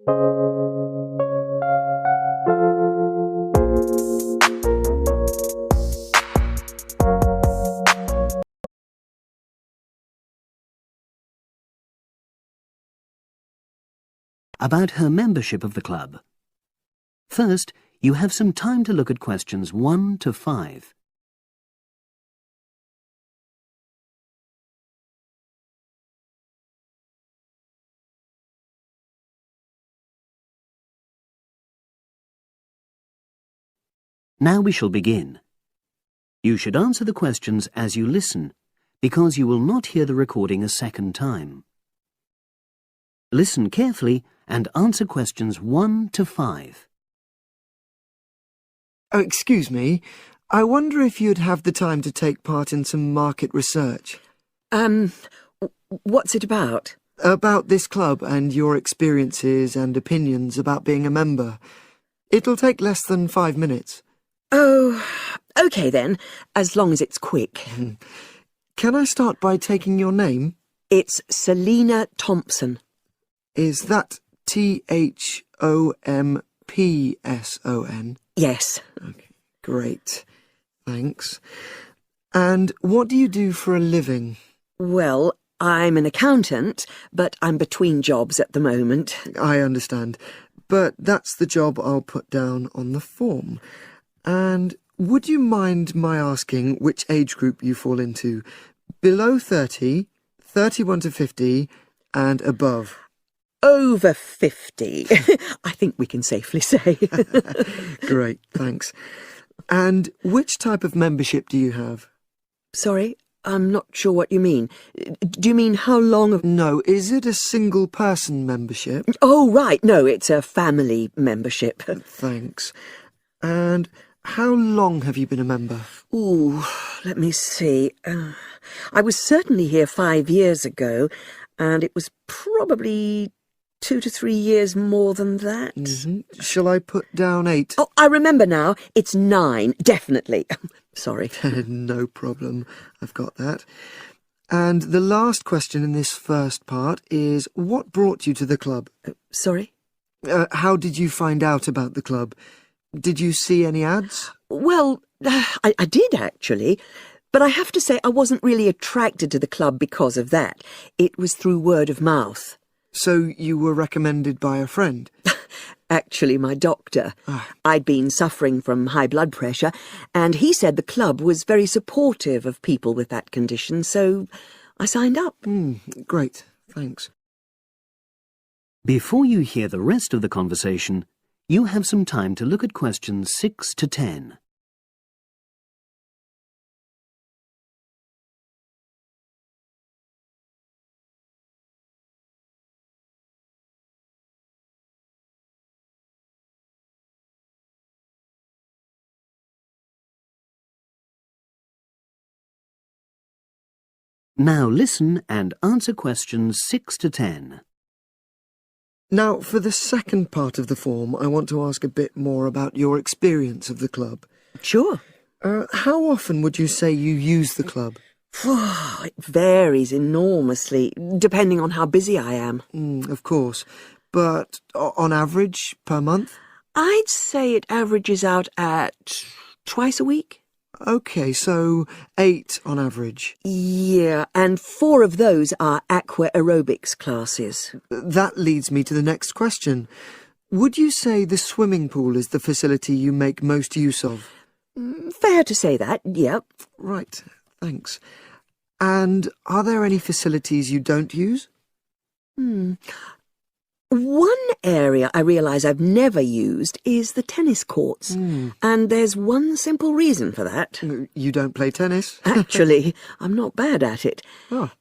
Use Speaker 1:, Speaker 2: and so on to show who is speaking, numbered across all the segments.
Speaker 1: About her membership of the club. First, you have some time to look at questions 1 to 5. Now we shall begin. You should answer the questions as you listen, because you will not hear the recording a second time. Listen carefully and answer questions 1 to 5.
Speaker 2: Oh, excuse me. I wonder if you'd have the time to take part in some market research.
Speaker 3: What's it about?
Speaker 2: About this club and your experiences and opinions about being a member. It'll take less than 5 minutes.
Speaker 3: Oh, OK then, as long as it's quick.
Speaker 2: Can I start by taking your name?
Speaker 3: It's Selina Thompson.
Speaker 2: Is that Thompson?
Speaker 3: Yes.
Speaker 2: Okay, great. Thanks. And what do you do for a living?
Speaker 3: Well, I'm an accountant, but I'm between jobs at the moment.
Speaker 2: I understand. But that's the job I'll put down on the form. And would you mind my asking which age group you fall into? Below 30, 31 to 50, and above?
Speaker 3: Over 50, I think we can safely say.
Speaker 2: Great, thanks. And which type of membership do you have?
Speaker 3: Sorry, I'm not sure what you mean. Do you mean how long of...
Speaker 2: No, is it a single-person membership?
Speaker 3: Oh, right, no, it's a family membership.
Speaker 2: Thanks. And how long have you been a member?
Speaker 3: Ooh, let me see. I was certainly here 5 years ago, and it was probably 2 to 3 years more than that.
Speaker 2: Shall I put down 8?
Speaker 3: Oh, I remember now. It's 9, definitely. Sorry.
Speaker 2: No problem. I've got that. And the last question in this first part is, what brought you to the club?
Speaker 3: Sorry?
Speaker 2: How did you find out about the club? Did you see any ads?
Speaker 3: Well, I did, actually. But I have to say I wasn't really attracted to the club because of that. It was through word of mouth.
Speaker 2: So you were recommended by a friend?
Speaker 3: Actually, my doctor. I'd been suffering from high blood pressure, and he said the club was very supportive of people with that condition, so I signed up.
Speaker 2: Great, thanks.
Speaker 1: Before you hear the rest of the conversation, you have some time to look at questions 6 to 10. Now listen and answer questions 6 to 10.
Speaker 2: Now, for the second part of the form, I want to ask a bit more about your experience of the club.
Speaker 3: Sure.
Speaker 2: How often would you say you use the club?
Speaker 3: It varies enormously, depending on how busy I am.
Speaker 2: Of course. But on average, per month?
Speaker 3: I'd say it averages out at twice a week.
Speaker 2: OK, so 8 on average.
Speaker 3: Yeah, and 4 of those are aqua aerobics classes.
Speaker 2: That leads me to the next question. Would you say the swimming pool is the facility you make most use of?
Speaker 3: Fair to say that, yep.
Speaker 2: Right, thanks. And are there any facilities you don't use?
Speaker 3: One area I realise I've never used is the tennis courts. And there's one simple reason for that.
Speaker 2: You don't play tennis?
Speaker 3: Actually, I'm not bad at it.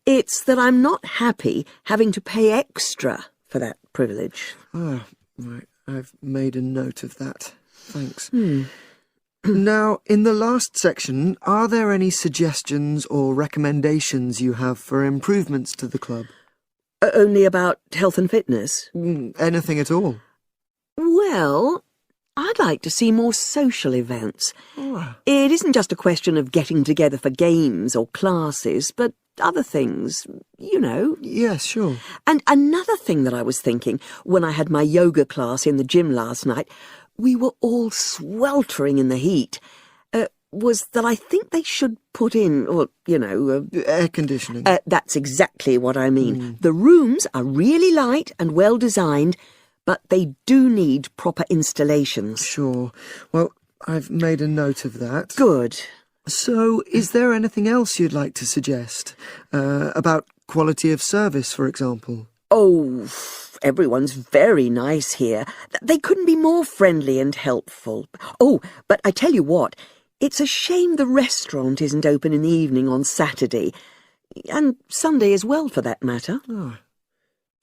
Speaker 3: It's that I'm not happy having to pay extra for that privilege.
Speaker 2: Right. I've made a note of that. Thanks. Now, in the last section, are there any suggestions or recommendations you have for improvements to the club?
Speaker 3: Only about health and fitness?
Speaker 2: Anything at all?
Speaker 3: Well, I'd like to see more social events. It isn't just a question of getting together for games or classes, but other things, you know.
Speaker 2: Yes, sure.
Speaker 3: And another thing that I was thinking, when I had my yoga class in the gym last night, we were all sweltering in the heat, was that I think they should put in, or, you know...
Speaker 2: air conditioning.
Speaker 3: That's exactly what I mean. The rooms are really light and well designed, but they do need proper installations.
Speaker 2: Sure. Well, I've made a note of that.
Speaker 3: Good.
Speaker 2: So, is there anything else you'd like to suggest? About quality of service, for example?
Speaker 3: Oh, everyone's very nice here. They couldn't be more friendly and helpful. Oh, but I tell you what, it's a shame the restaurant isn't open in the evening on Saturday, and Sunday as well, for that matter.
Speaker 2: Oh.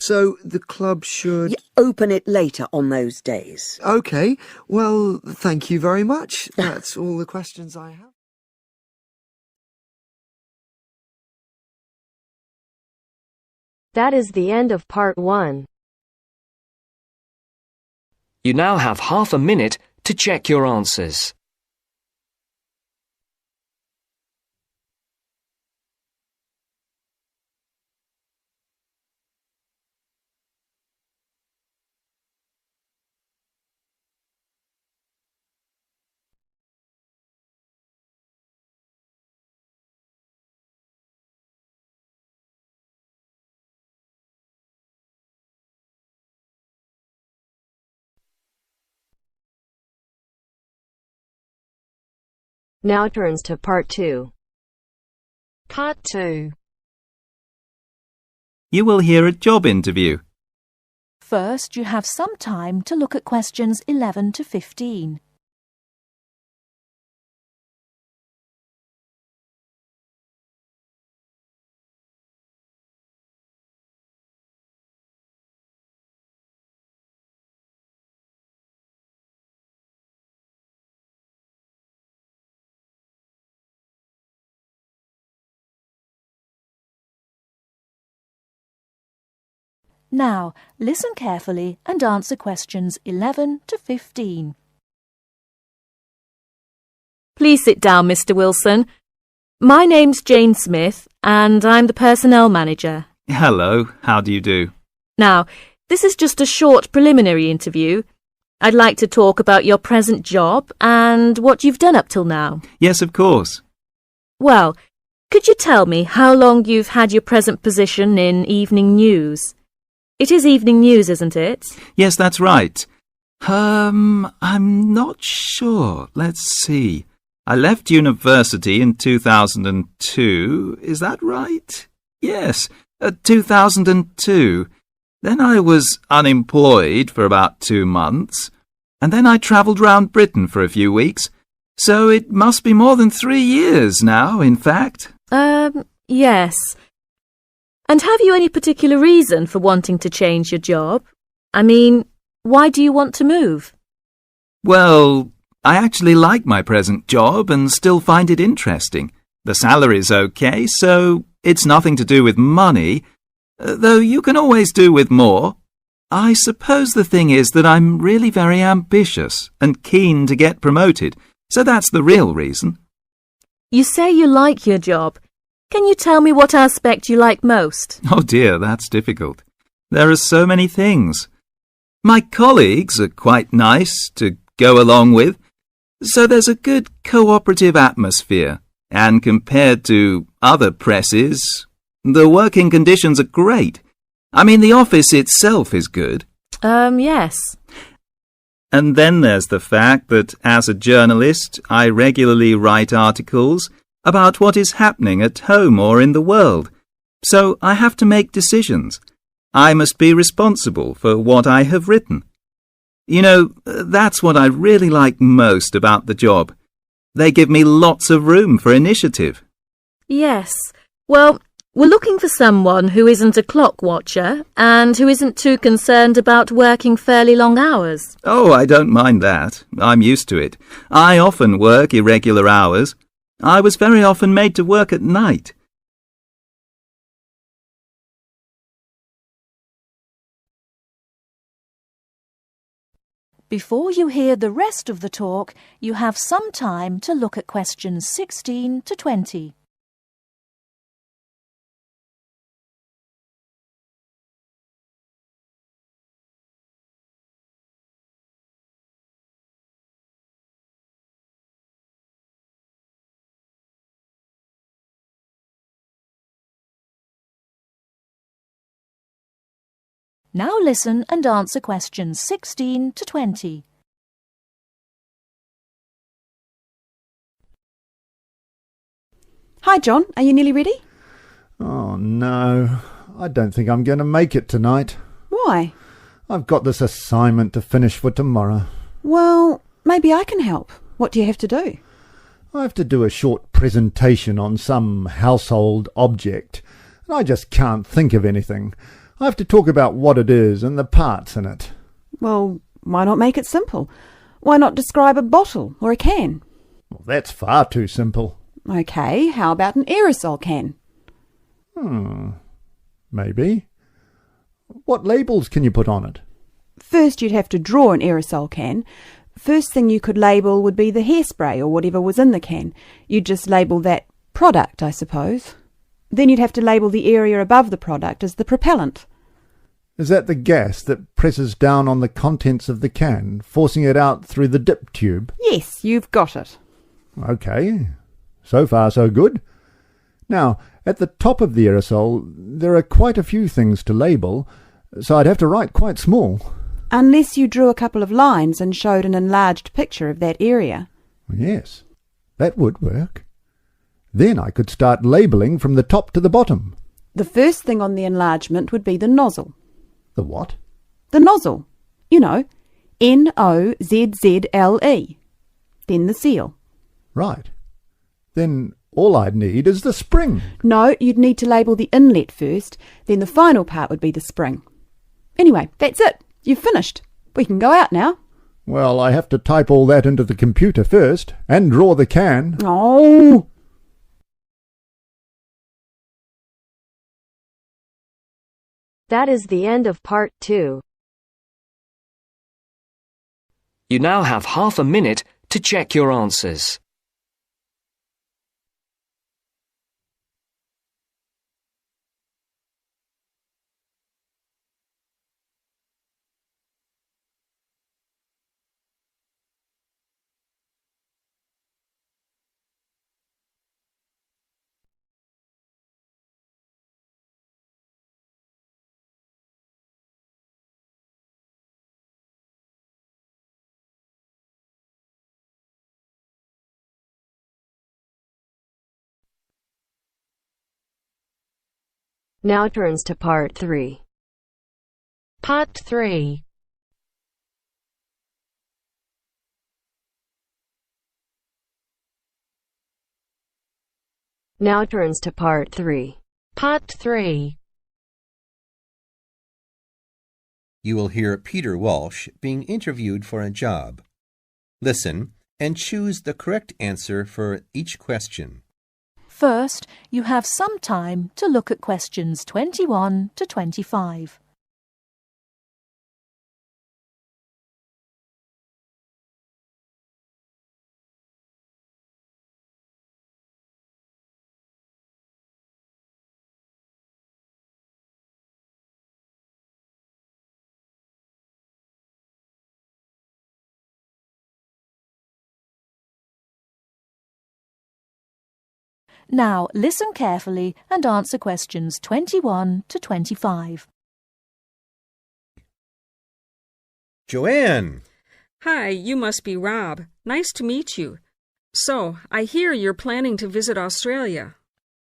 Speaker 2: So, the club should...
Speaker 3: open it later on those days.
Speaker 2: OK. Well, thank you very much. That's all the questions I have.
Speaker 4: That is the end of part 1.
Speaker 5: You now have half a minute to check your answers.
Speaker 4: Now turns to part 2.
Speaker 6: Part 2.
Speaker 7: You will hear a job interview.
Speaker 6: First, you have some time to look at questions 11 to 15. Now, listen carefully and answer questions 11 to 15.
Speaker 4: Please sit down, Mr. Wilson. My name's Jane Smith, and I'm the personnel manager.
Speaker 7: Hello, how do you do?
Speaker 4: Now, this is just a short preliminary interview. I'd like to talk about your present job and what you've done up till now.
Speaker 7: Yes, of course.
Speaker 4: Well, could you tell me how long you've had your present position in evening news? It is evening news, isn't it?
Speaker 7: Yes, that's right. I'm not sure. Let's see. I left university in 2002. Is that right? Yes, 2002. Then I was unemployed for about 2 months, and then I travelled round Britain for a few weeks. So it must be more than 3 years now, in fact.
Speaker 4: Yes. And have you any particular reason for wanting to change your job? I mean, why do you want to move?
Speaker 7: Well, I actually like my present job and still find it interesting. The salary's okay, so it's nothing to do with money, though you can always do with more. I suppose the thing is that I'm really very ambitious and keen to get promoted, so that's the real reason.
Speaker 4: You say you like your job. Can you tell me what aspect you like most?
Speaker 7: Oh dear, that's difficult. There are so many things. My colleagues are quite nice to go along with, so there's a good cooperative atmosphere, and compared to other presses, the working conditions are great. I mean, the office itself is good.
Speaker 4: Yes.
Speaker 7: And then there's the fact that as a journalist, I regularly write articles about what is happening at home or in the world. So I have to make decisions. I must be responsible for what I have written. You know, that's what I really like most about the job. They give me lots of room for initiative.
Speaker 4: Yes. Well, we're looking for someone who isn't a clock watcher and who isn't too concerned about working fairly long hours.
Speaker 7: Oh, I don't mind that. I'm used to it. I often work irregular hours. I was very often made to work at night.
Speaker 6: Before you hear the rest of the talk, you have some time to look at questions 16 to 20. Now listen and answer questions 16 to 20.
Speaker 8: Hi, John. Are you nearly ready?
Speaker 9: Oh, no. I don't think I'm going to make it tonight.
Speaker 8: Why?
Speaker 9: I've got this assignment to finish for tomorrow.
Speaker 8: Well, maybe I can help. What do you have to do?
Speaker 9: I have to do a short presentation on some household object, and I just can't think of anything. I have to talk about what it is and the parts in it.
Speaker 8: Well, why not make it simple? Why not describe a bottle or a can?
Speaker 9: Well, that's far too simple.
Speaker 8: OK, how about an aerosol can?
Speaker 9: Maybe. What labels can you put on it?
Speaker 8: First, you'd have to draw an aerosol can. First thing you could label would be the hairspray or whatever was in the can. You'd just label that product, I suppose. Then you'd have to label the area above the product as the propellant.
Speaker 9: Is that the gas that presses down on the contents of the can, forcing it out through the dip tube?
Speaker 8: Yes, you've got it.
Speaker 9: OK. So far, so good. Now, at the top of the aerosol, there are quite a few things to label, so I'd have to write quite small.
Speaker 8: Unless you drew a couple of lines and showed an enlarged picture of that area.
Speaker 9: Yes, that would work. Then I could start labelling from the top to the bottom.
Speaker 8: The first thing on the enlargement would be the nozzle.
Speaker 9: The what?
Speaker 8: The nozzle. You know, Nozzle. Then the seal.
Speaker 9: Right. Then all I'd need is the spring.
Speaker 8: No, you'd need to label the inlet first, then the final part would be the spring. Anyway, that's it. You've finished. We can go out now.
Speaker 9: Well, I have to type all that into the computer first, and draw the can.
Speaker 8: Oh!
Speaker 10: That is the end of part 2.
Speaker 5: You now have half a minute to check your answers.
Speaker 10: Now turns to part 3.
Speaker 11: Part 3.
Speaker 10: Now turns to part 3.
Speaker 11: Part 3.
Speaker 12: You will hear Peter Walsh being interviewed for a job. Listen and choose the correct answer for each question.
Speaker 6: First, you have some time to look at questions 21 to 25. Now listen carefully and answer questions 21 to 25.
Speaker 12: Joanne!
Speaker 13: Hi, you must be Rob. Nice to meet you. So, I hear you're planning to visit Australia.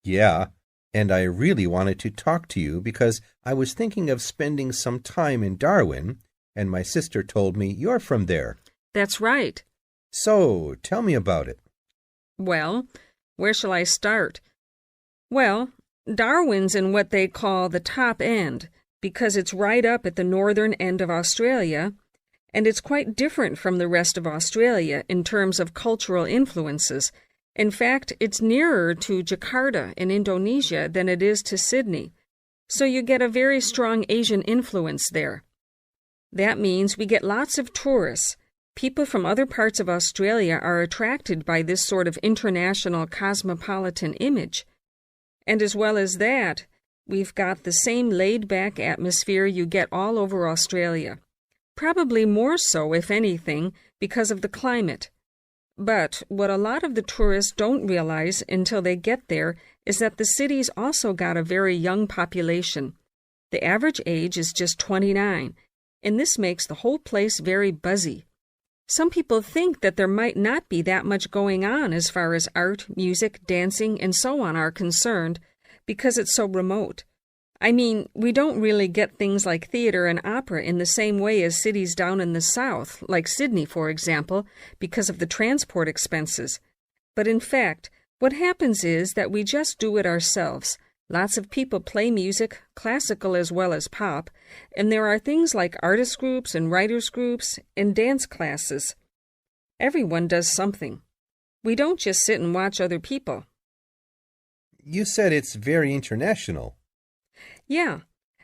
Speaker 12: Yeah, and I really wanted to talk to you because I was thinking of spending some time in Darwin, and my sister told me you're from there.
Speaker 13: That's right.
Speaker 12: So, tell me about it.
Speaker 13: Well, where shall I start? Well, Darwin's in what they call the top end, because it's right up at the northern end of Australia, and it's quite different from the rest of Australia in terms of cultural influences. In fact, it's nearer to Jakarta in Indonesia than it is to Sydney, so you get a very strong Asian influence there. That means we get lots of tourists. People from other parts of Australia are attracted by this sort of international cosmopolitan image. And as well as that, we've got the same laid-back atmosphere you get all over Australia. Probably more so, if anything, because of the climate. But what a lot of the tourists don't realize until they get there is that the city's also got a very young population. The average age is just 29, and this makes the whole place very buzzy. Some people think that there might not be that much going on as far as art, music, dancing, and so on are concerned, because it's so remote. I mean, we don't really get things like theater and opera in the same way as cities down in the south, like Sydney, for example, because of the transport expenses. But in fact, what happens is that we just do it ourselves. Lots of people play music, classical as well as pop, and there are things like artist groups and writers groups and dance classes. Everyone does something. We don't just sit and watch other people.
Speaker 12: You said it's very international.
Speaker 13: Yeah,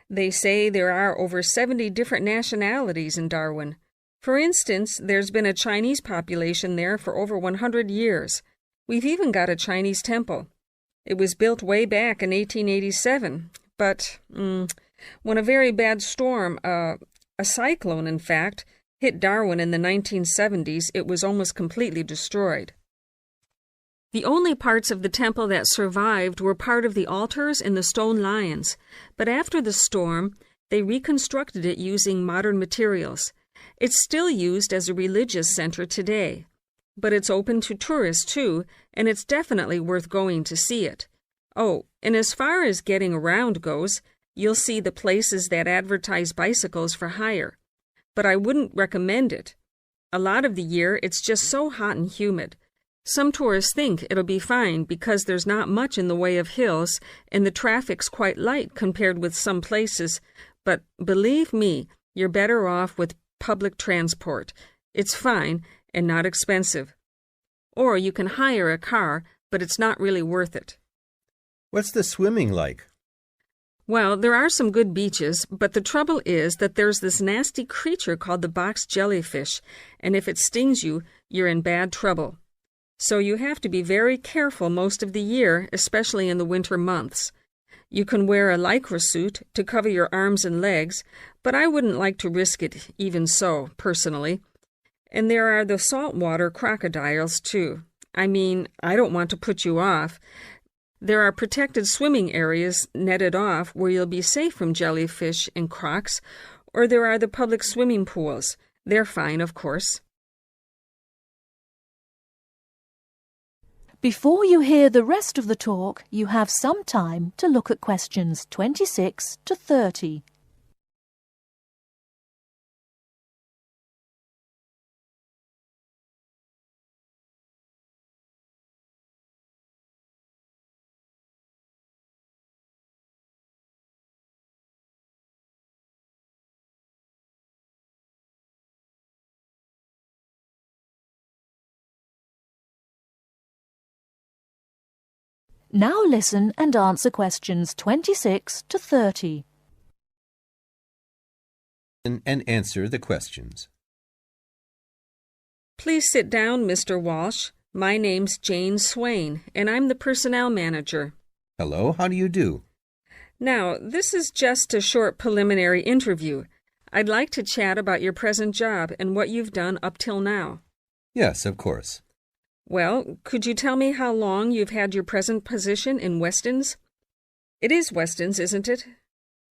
Speaker 13: they say there are over 70 different nationalities in Darwin. For instance, there's been a Chinese population there for over 100 years. We've even got a Chinese temple. It was built way back in 1887, but when a very bad storm, a cyclone in fact, hit Darwin in the 1970s, it was almost completely destroyed. The only parts of the temple that survived were part of the altars and the stone lions, but after the storm, they reconstructed it using modern materials. It's still used as a religious center today. But it's open to tourists, too, and it's definitely worth going to see it. Oh, and as far as getting around goes, you'll see the places that advertise bicycles for hire. But I wouldn't recommend it. A lot of the year, it's just so hot and humid. Some tourists think it'll be fine because there's not much in the way of hills, and the traffic's quite light compared with some places. But believe me, you're better off with public transport. It's fine and not expensive. Or you can hire a car, but it's not really worth it.
Speaker 12: What's the swimming like?
Speaker 13: Well, there are some good beaches, but the trouble is that there's this nasty creature called the box jellyfish, and if it stings you, you're in bad trouble. So you have to be very careful most of the year, especially in the winter months. You can wear a lycra suit to cover your arms and legs, but I wouldn't like to risk it even so, personally. And there are the saltwater crocodiles, too. I mean, I don't want to put you off. There are protected swimming areas netted off where you'll be safe from jellyfish and crocs, or there are the public swimming pools. They're fine, of course.
Speaker 6: Before you hear the rest of the talk, you have some time to look at questions 26 to 30. Now listen and answer questions 26 to 30.
Speaker 12: And answer the questions.
Speaker 13: Please sit down, Mr. Walsh. My name's Jane Swain, and I'm the personnel manager.
Speaker 12: Hello, how do you do?
Speaker 13: Now, this is just a short preliminary interview. I'd like to chat about your present job and what you've done up till now.
Speaker 12: Yes, of course.
Speaker 13: Well, could you tell me how long you've had your present position in Weston's? It is Weston's, isn't it?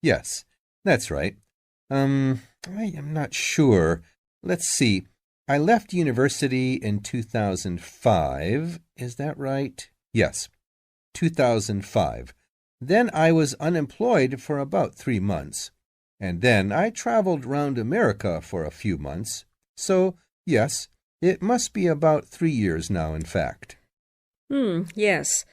Speaker 12: Yes, that's right. I am not sure. Let's see. I left university in 2005. Is that right? Yes, 2005. Then I was unemployed for about 3 months. And then I traveled round America for a few months. So, yes, it must be about 3 years now, in fact.
Speaker 13: Yes.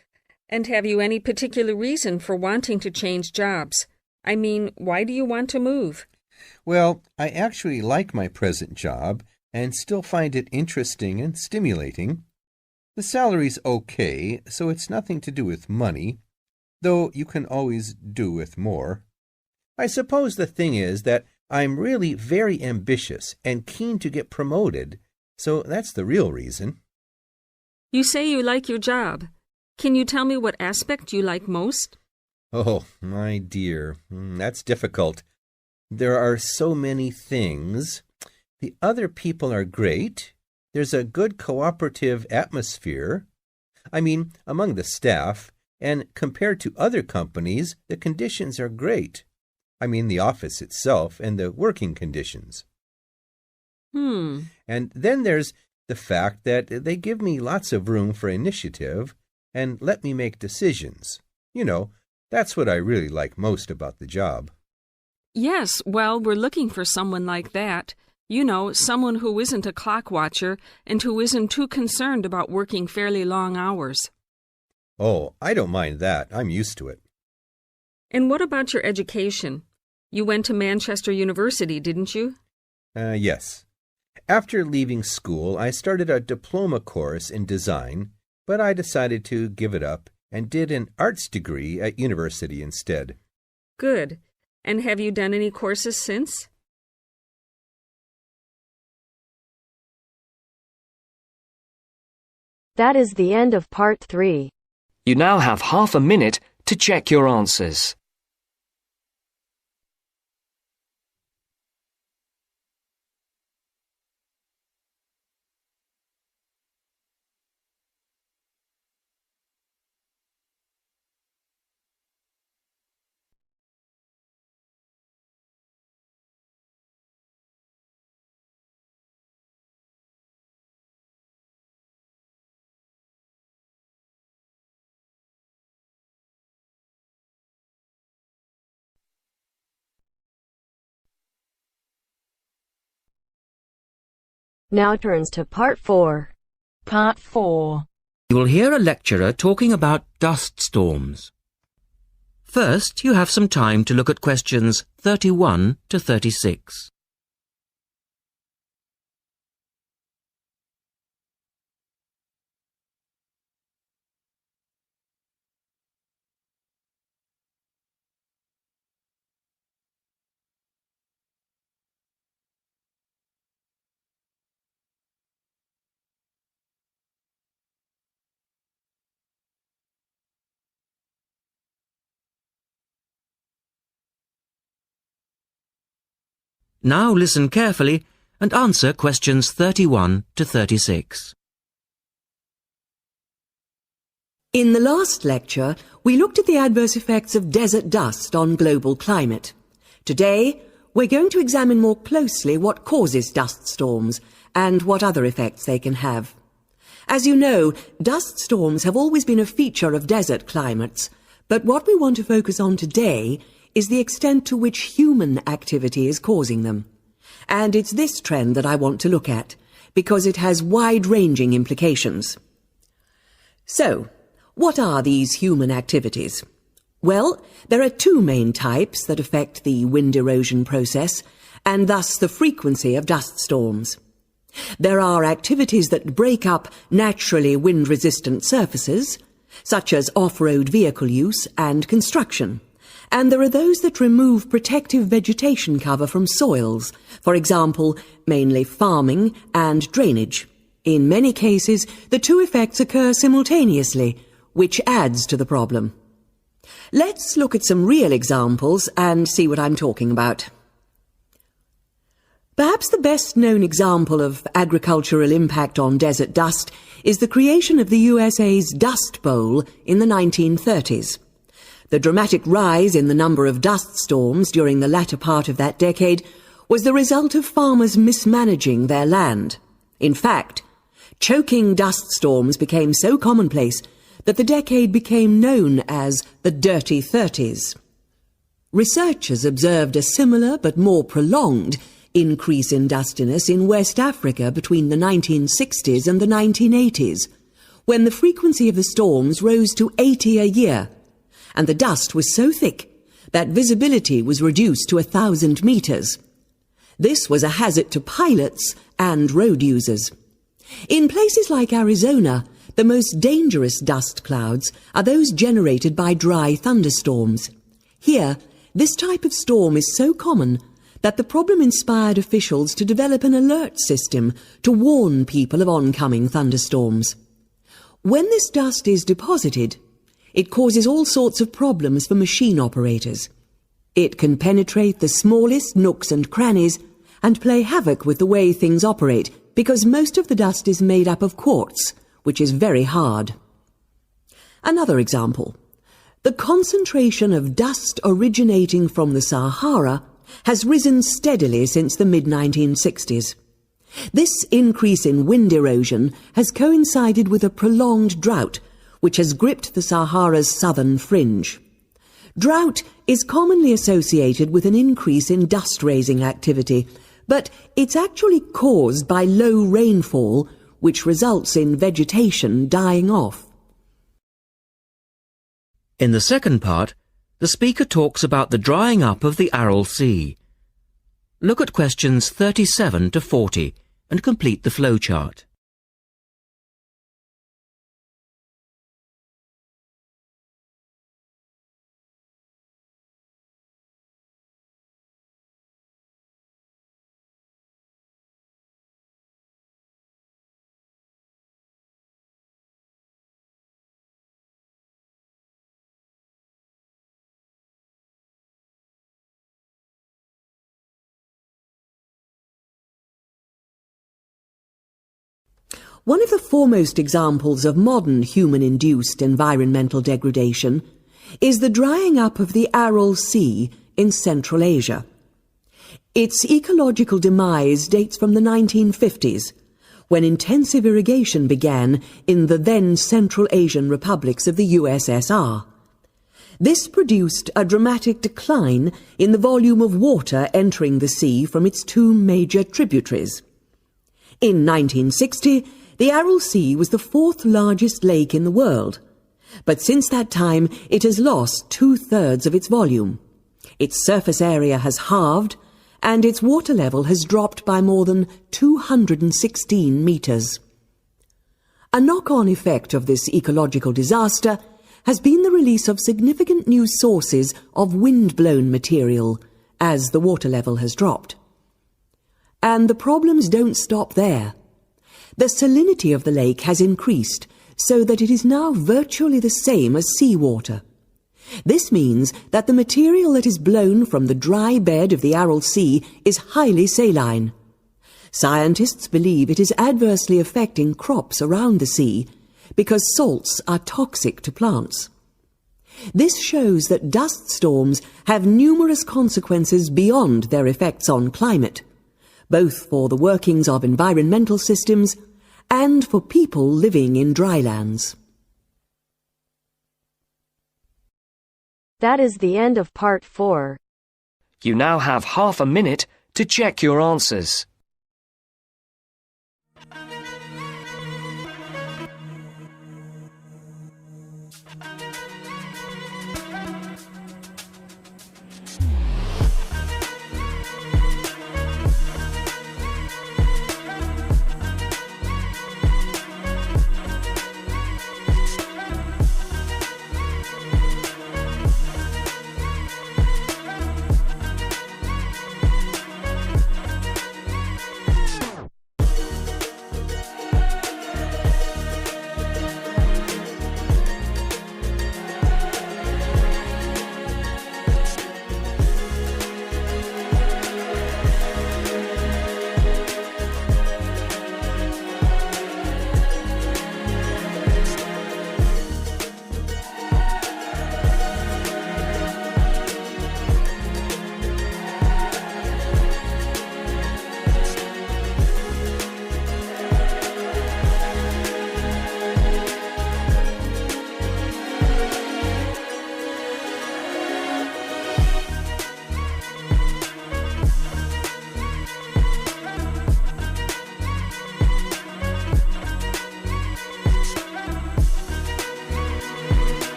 Speaker 13: And have you any particular reason for wanting to change jobs? I mean, why do you want to move?
Speaker 12: Well, I actually like my present job and still find it interesting and stimulating. The salary's okay, so it's nothing to do with money, though you can always do with more. I suppose the thing is that I'm really very ambitious and keen to get promoted, so that's the real reason.
Speaker 13: You say you like your job. Can you tell me what aspect you like most?
Speaker 12: Oh, my dear, that's difficult. There are so many things. The other people are great. There's a good cooperative atmosphere. I mean, among the staff, and compared to other companies, the conditions are great. I mean the office itself and the working conditions. And then there's the fact that they give me lots of room for initiative and let me make decisions. You know, that's what I really like most about the job.
Speaker 13: Yes, well, we're looking for someone like that. You know, someone who isn't a clock watcher and who isn't too concerned about working fairly long hours.
Speaker 12: Oh, I don't mind that. I'm used to it.
Speaker 13: And what about your education? You went to Manchester University, didn't you?
Speaker 12: Yes. After leaving school, I started a diploma course in design, but I decided to give it up and did an arts degree at university instead.
Speaker 13: Good. And have you done any courses since?
Speaker 10: That is the end of part 3.
Speaker 5: You now have half a minute to check your answers.
Speaker 10: Now turns to part 4.
Speaker 11: Part 4.
Speaker 14: You will hear a lecturer talking about dust storms. First, you have some time to look at questions 31 to 36. Now listen carefully and answer questions 31 to 36.
Speaker 3: In the last lecture, we looked at the adverse effects of desert dust on global climate. Today, we're going to examine more closely what causes dust storms and what other effects they can have. As you know, dust storms have always been a feature of desert climates, but what we want to focus on today is the extent to which human activity is causing them. And it's this trend that I want to look at, because it has wide-ranging implications. So, what are these human activities? Well, there are two main types that affect the wind erosion process, and thus the frequency of dust storms. There are activities that break up naturally wind-resistant surfaces, such as off-road vehicle use and construction. And there are those that remove protective vegetation cover from soils, for example, mainly farming and drainage. In many cases, the two effects occur simultaneously, which adds to the problem. Let's look at some real examples and see what I'm talking about. Perhaps the best-known example of agricultural impact on desert dust is the creation of the USA's Dust Bowl in the 1930s. The dramatic rise in the number of dust storms during the latter part of that decade was the result of farmers mismanaging their land. In fact, choking dust storms became so commonplace that the decade became known as the Dirty 30s. Researchers observed a similar but more prolonged increase in dustiness in West Africa between the 1960s and the 1980s, when the frequency of the storms rose to 80 a year, and the dust was so thick that visibility was reduced to 1,000 meters. This was a hazard to pilots and road users. In places like Arizona, the most dangerous dust clouds are those generated by dry thunderstorms. Here, this type of storm is so common that the problem inspired officials to develop an alert system to warn people of oncoming thunderstorms. When this dust is deposited, it causes all sorts of problems for machine operators. It can penetrate the smallest nooks and crannies and play havoc with the way things operate, because most of the dust is made up of quartz, which is very hard. Another example. The concentration of dust originating from the Sahara has risen steadily since the mid-1960s. This increase in wind erosion has coincided with a prolonged drought, which has gripped the Sahara's southern fringe. Drought is commonly associated with an increase in dust-raising activity, but it's actually caused by low rainfall, which results in vegetation dying off.
Speaker 14: In the second part, the speaker talks about the drying up of the Aral Sea. Look at questions 37 to 40 and complete the flowchart.
Speaker 3: One of the foremost examples of modern human-induced environmental degradation is the drying up of the Aral Sea in Central Asia. Its ecological demise dates from the 1950s, when intensive irrigation began in the then Central Asian republics of the USSR. This produced a dramatic decline in the volume of water entering the sea from its two major tributaries. In 1960, the Aral Sea was the fourth largest lake in the world, but since that time it has lost 2/3 of its volume. Its surface area has halved, and its water level has dropped by more than 216 metres. A knock-on effect of this ecological disaster has been the release of significant new sources of wind-blown material as the water level has dropped. And the problems don't stop there. The salinity of the lake has increased so that it is now virtually the same as seawater. This means that the material that is blown from the dry bed of the Aral Sea is highly saline. Scientists believe it is adversely affecting crops around the sea because salts are toxic to plants. This shows that dust storms have numerous consequences beyond their effects on climate, both for the workings of environmental systems and for people living in drylands.
Speaker 10: That is the end of part 4.
Speaker 5: You now have half a minute to check your answers.